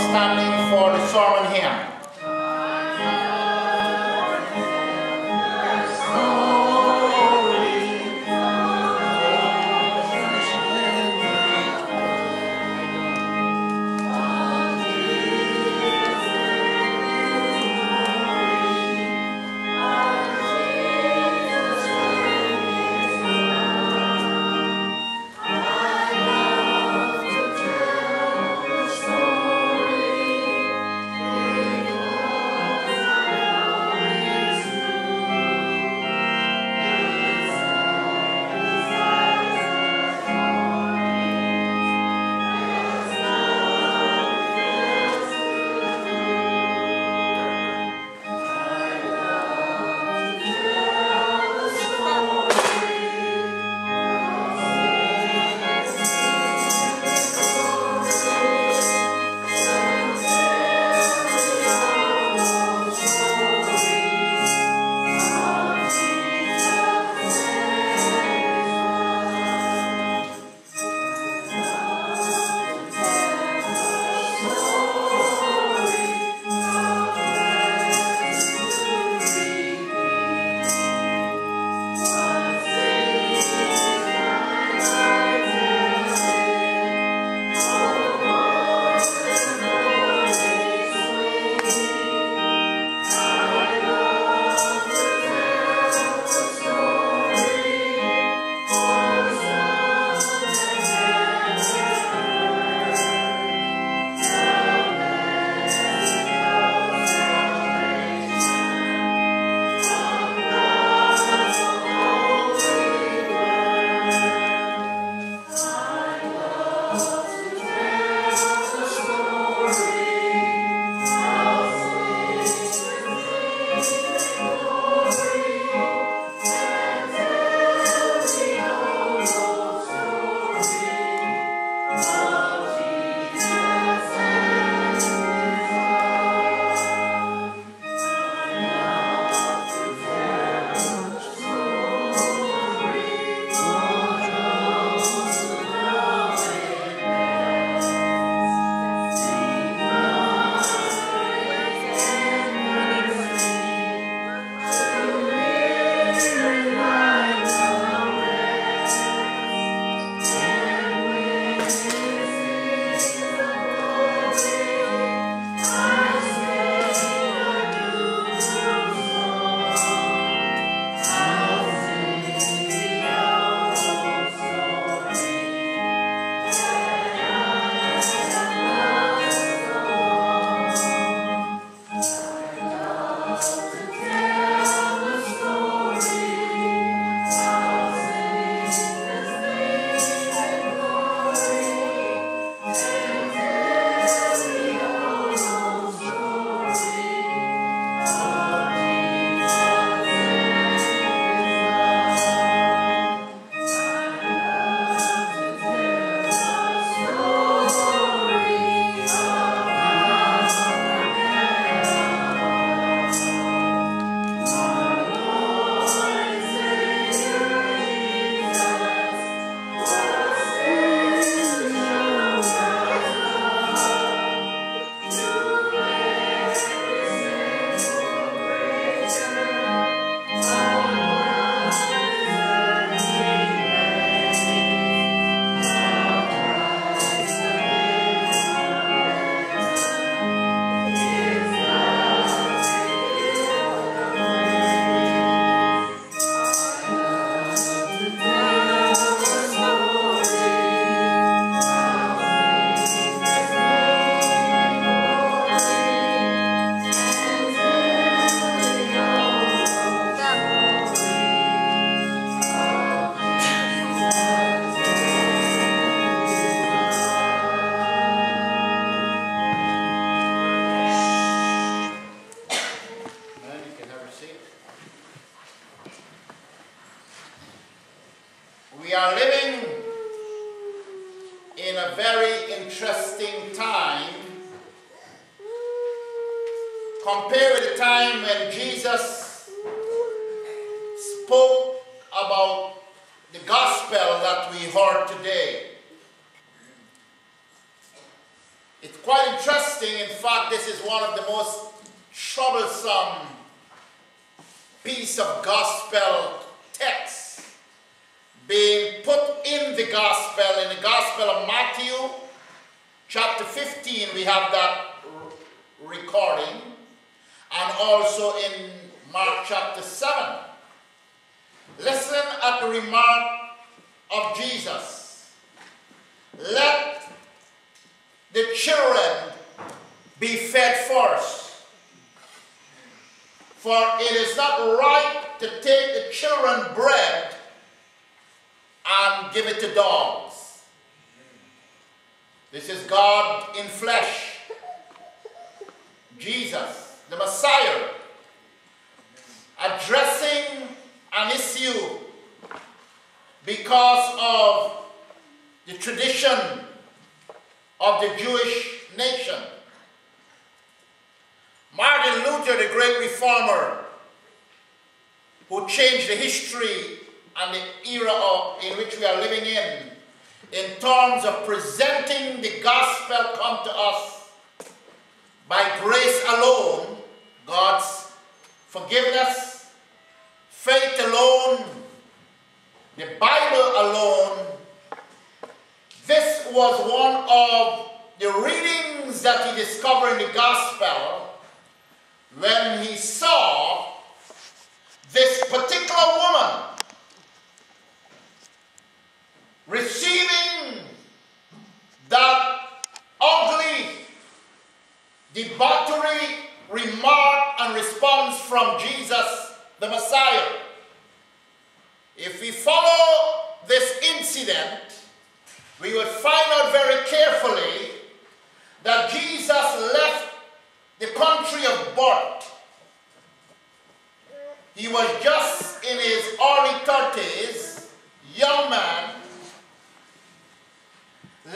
standing for the sermon hymn. We are living in a very interesting time compared with the time when Jesus spoke about the gospel that we heard today. It's quite interesting. In fact, this is one of the most troublesome piece of gospel text being put in the gospel of Matthew chapter 15. We have that recording, and also in Mark chapter 7. Listen at the remark of Jesus. Let the children be fed first, for it is not right to take the children bread and give it to dogs. This is God in flesh. Jesus, the Messiah, addressing an issue because of the tradition of the Jewish nation. Martin Luther, the great reformer, who changed the history and the era in which we are living in terms of presenting the gospel come to us by grace alone, God's forgiveness, faith alone, the Bible alone. This was one of the readings that he discovered in the gospel when he saw this particular woman receiving that ugly, debauchery remark and response from Jesus, the Messiah. If we follow this incident, we would find out very carefully that Jesus left the country of birth. He was just in his early 30s, young man,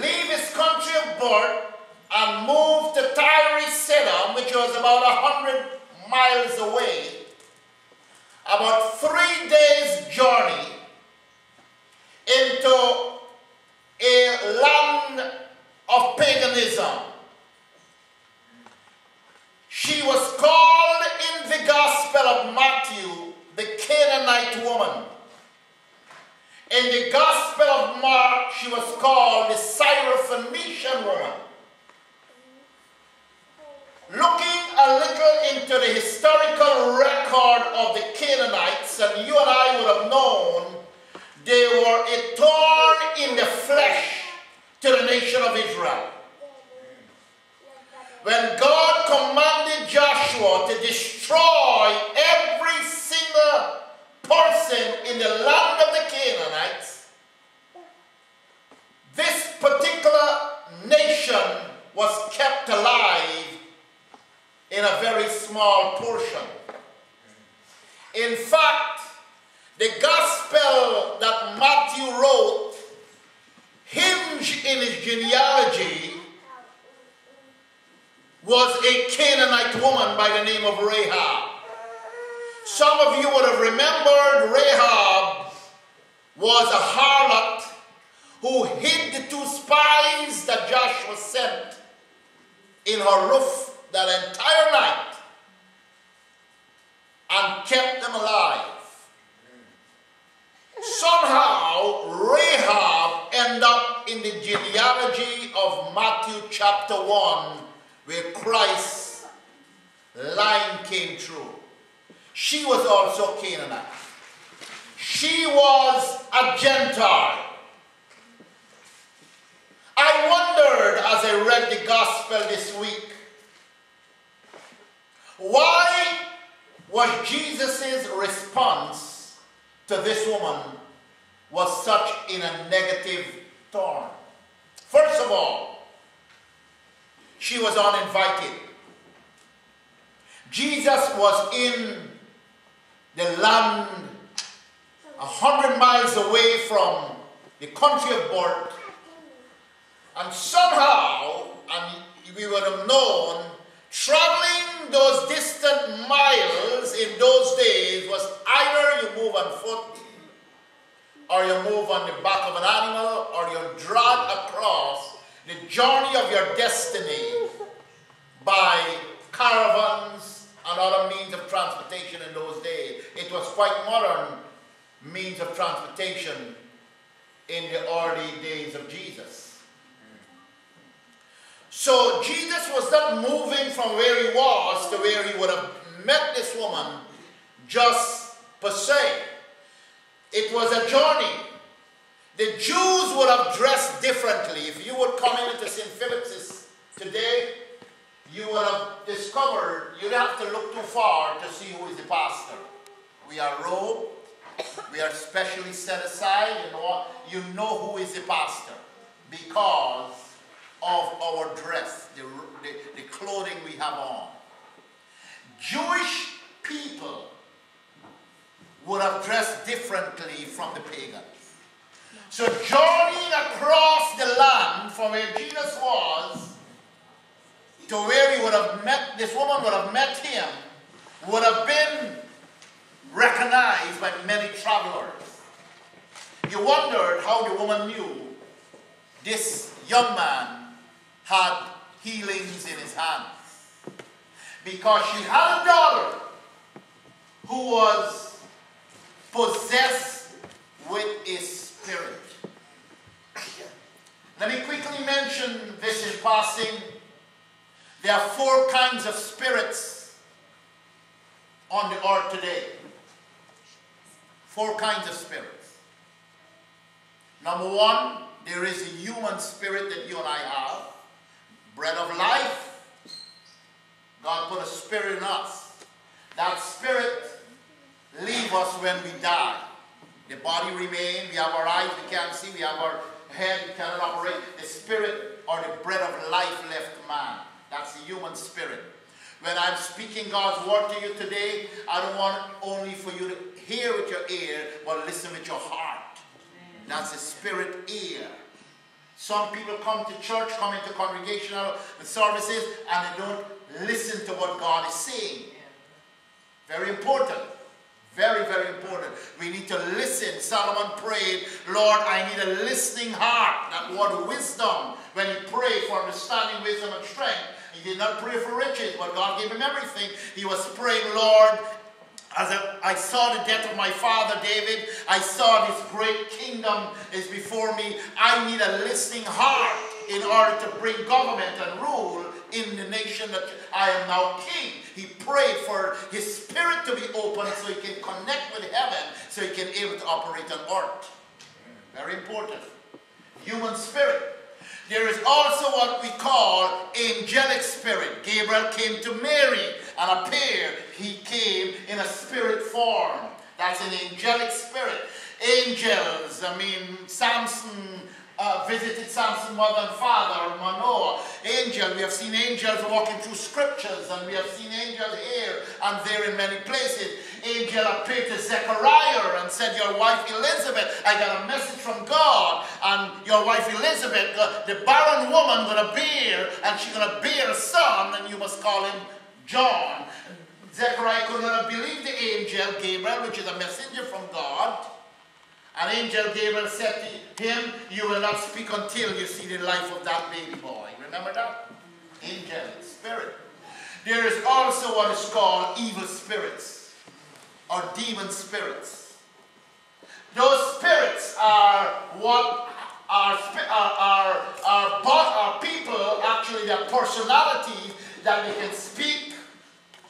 leave his country of birth and move to Tyre, Sidon, which was about 100 miles away, about 3 days' journey into a land of paganism. She was called in the Gospel of Matthew the Canaanite woman. In the Gospel of Mark, she was called the Syrophoenician woman. Looking a little into the historical record of the Canaanites, and you and I would have known they were a thorn in the flesh to the nation of Israel. When God commanded Joshua to destroy every single person in the land of the Canaanites, this particular nation was kept alive in a very small portion. In fact, the gospel that Matthew wrote hinged in his genealogy was a Canaanite woman by the name of Rahab. Some of you would have remembered Rahab was a harlot who hid the 2 spies that Joshua sent in her roof that entire night and kept them alive. Somehow, Rahab ended up in the genealogy of Matthew chapter 1, where Christ's line came through. She was also Canaanite. She was a Gentile. I wondered as I read the gospel this week, why was Jesus' response to this woman was such in a negative tone? First of all, she was uninvited. Jesus was in the land 100 miles away from the country of birth, and somehow, and we would have known, traveling those distant miles in those days was either you move on foot, or you move on the back of an animal, or you drag across the journey of your destiny by caravans and other means of transportation in those days. It was quite modern means of transportation in the early days of Jesus. So Jesus was not moving from where he was to where he would have met this woman just per se. It was a journey. The Jews would have dressed differently. If you would come into St. Philip's today, you would have discovered you'd have to look too far to see who is the pastor. We are robed. We are specially set aside. You know who is the pastor because of our dress, the clothing we have on. Jewish people would have dressed differently from the pagans. So journeying across the land from where Jesus was to where he would have met, this woman would have met him, would have been recognized by many travelers. You wondered how the woman knew this young man had healings in his hands. Because she had a daughter who was possessed with a spirit. Let me quickly mention this in passing. There are 4 kinds of spirits on the earth today. 4 kinds of spirits. Number 1, there is a human spirit that you and I have. Bread of life. God put a spirit in us. That spirit leaves us when we die. The body remains. We have our eyes, we can't see. We have our head, we cannot operate. The spirit or the bread of life left man. That's the human spirit. When I'm speaking God's word to you today, I don't want only for you to hear with your ear, but listen with your heart. That's the spirit ear. Some people come to church, come into congregational services, and they don't listen to what God is saying. Very important. Very, very important. We need to listen. Solomon prayed, Lord, I need a listening heart. That word wisdom. When he prayed for understanding, wisdom, and strength, he did not pray for riches, but God gave him everything. He was praying, Lord, as I saw the death of my father David, I saw this great kingdom is before me. I need a listening heart in order to bring government and rule in the nation that I am now king. He prayed for his spirit to be open so he can connect with heaven, so he can be able to operate on earth. Very important. Human spirit. There is also what we call angelic spirit. Gabriel came to Mary and appeared. He came in a spirit form. That's an angelic spirit. Angels, Samson visited Samson's mother and father, Manoah. Angel, we have seen angels walking through scriptures, and we have seen angels here and there in many places. Angel appeared to Zechariah and said, your wife Elizabeth, I got a message from God, and your wife Elizabeth, the barren woman, going to bear, and she's going to bear a son, and you must call him John. Zechariah could not have believed the angel Gabriel, which is a messenger from God. And angel Gabriel said to him, you will not speak until you see the life of that baby boy. Remember that? Angel, spirit. There is also what is called evil spirits or demon spirits. Those spirits are what are people, actually their personality, that they can speak.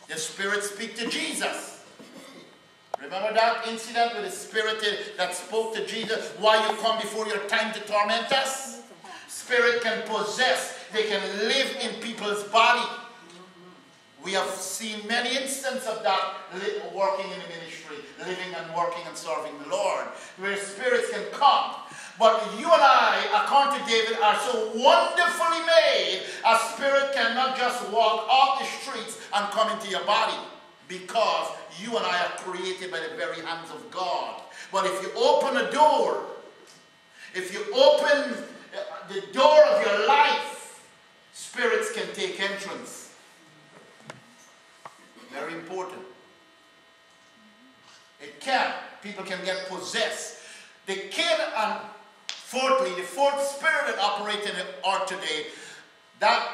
The spirits speak to Jesus. Remember that incident with the spirit that spoke to Jesus? Why you come before your time to torment us? Spirit can possess. They can live in people's body. We have seen many instances of that working in the ministry, living and working and serving the Lord, where spirits can come. But you and I, according to David, are so wonderfully made, a spirit cannot just walk off the streets and come into your body, because you and I are created by the very hands of God. But if you open a door, if you open the door of your life, spirits can take entrance. Very important. It can. People can get possessed. The kid and Fourthly, the fourth spirit that operates in the earth today, that